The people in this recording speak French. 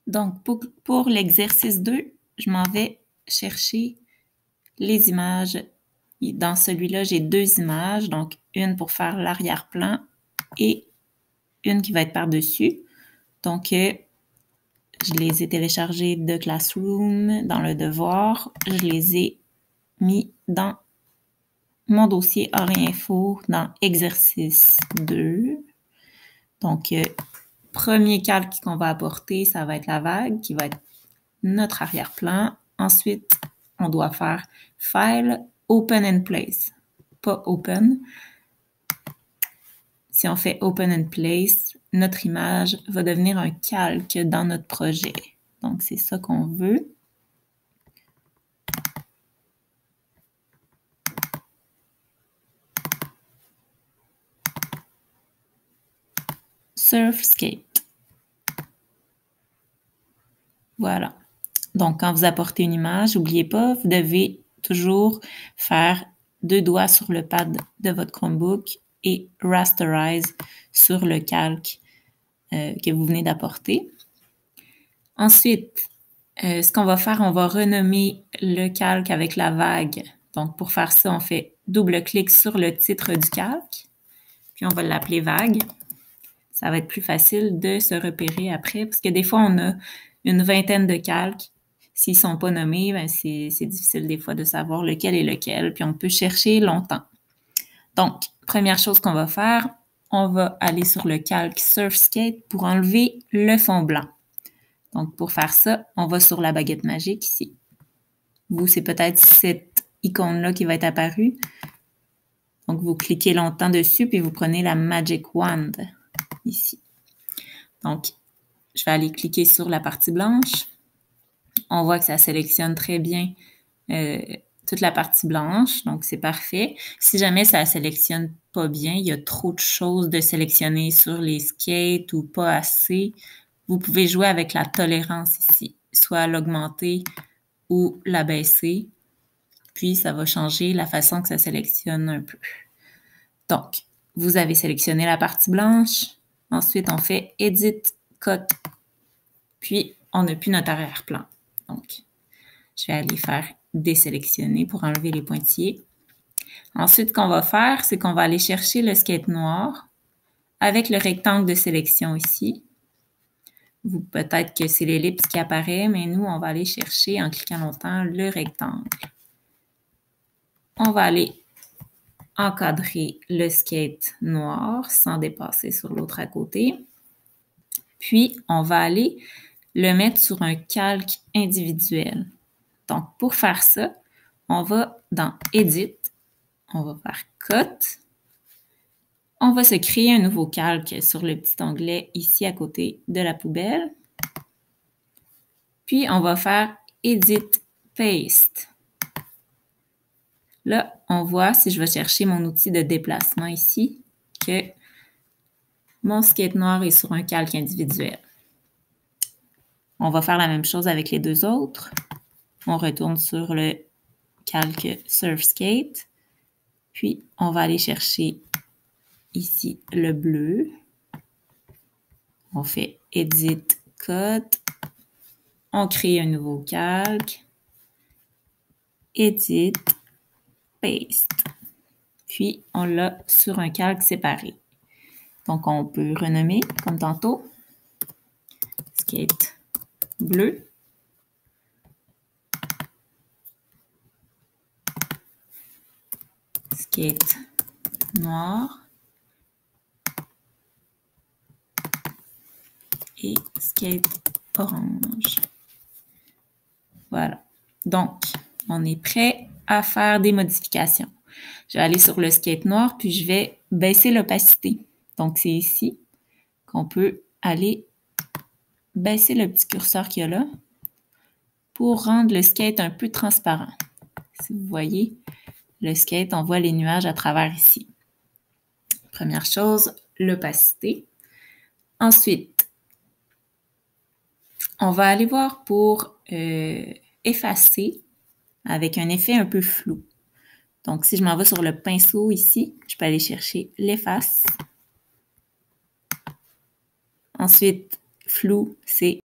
Donc, pour l'exercice 2, je m'en vais chercher les images. Dans celui-là, j'ai 2 images, donc une pour faire l'arrière-plan et une qui va être par-dessus. Donc, je les ai téléchargées de Classroom, dans le devoir. Je les ai mis dans mon dossier Orinfo, dans exercice 2. Donc, premier calque qu'on va apporter, ça va être la vague, qui va être notre arrière-plan. Ensuite, on doit faire File, Open and Place. Pas Open. Si on fait Open and Place, notre image va devenir un calque dans notre projet. Donc, c'est ça qu'on veut. Surfscape. Voilà. Donc, quand vous apportez une image, n'oubliez pas, vous devez toujours faire 2 doigts sur le pad de votre Chromebook et rasterize sur le calque que vous venez d'apporter. Ensuite, ce qu'on va faire, on va renommer le calque avec la vague. Donc, pour faire ça, on fait double-clic sur le titre du calque, puis on va l'appeler vague. Ça va être plus facile de se repérer après, parce que des fois, on a une vingtaine de calques. S'ils ne sont pas nommés, ben c'est difficile des fois de savoir lequel est lequel, puis on peut chercher longtemps. Donc, première chose qu'on va faire, on va aller sur le calque Surfscape pour enlever le fond blanc. Donc, pour faire ça, on va sur la baguette magique ici. Vous, c'est peut-être cette icône-là qui va être apparue. Donc, vous cliquez longtemps dessus, puis vous prenez la Magic Wand ici. Donc, je vais aller cliquer sur la partie blanche. On voit que ça sélectionne très bien toute la partie blanche, donc c'est parfait. Si jamais ça sélectionne pas bien, il y a trop de choses de sélectionner sur les skates ou pas assez, vous pouvez jouer avec la tolérance ici, soit l'augmenter ou la baisser, puis ça va changer la façon que ça sélectionne un peu. Donc, vous avez sélectionné la partie blanche, ensuite on fait Edit, Cut, puis on n'a plus notre arrière-plan. Donc, je vais aller faire désélectionner pour enlever les pointillés. Ensuite, ce qu'on va faire, c'est qu'on va aller chercher le skate noir avec le rectangle de sélection ici. Vous, peut-être que c'est l'ellipse qui apparaît, mais nous, on va aller chercher en cliquant longtemps le rectangle. On va aller encadrer le skate noir sans dépasser sur l'autre à côté. Puis, on va aller le mettre sur un calque individuel. Donc, pour faire ça, on va dans Edit, on va faire Cut. On va se créer un nouveau calque sur le petit onglet ici à côté de la poubelle. Puis, on va faire Edit, Paste. Là, on voit, si je vais chercher mon outil de déplacement ici, que mon skate noir est sur un calque individuel. On va faire la même chose avec les 2 autres. On retourne sur le calque Surfscape. Puis, on va aller chercher ici le bleu. On fait Edit, Cut. On crée un nouveau calque. Edit, Paste. Puis, on l'a sur un calque séparé. Donc, on peut renommer, comme tantôt, skate bleu. Skate noir. Et skate orange. Voilà. Donc, on est prêt à faire des modifications. Je vais aller sur le skate noir, puis je vais baisser l'opacité. Donc, c'est ici qu'on peut aller baisser le petit curseur qu'il y a là pour rendre le skate un peu transparent. Si vous voyez le skate, on voit les nuages à travers ici. Première chose, l'opacité. Ensuite, on va aller voir pour effacer avec un effet un peu flou. Donc, si je m'en vais sur le pinceau ici, je peux aller chercher l'efface. Ensuite, flou, c'est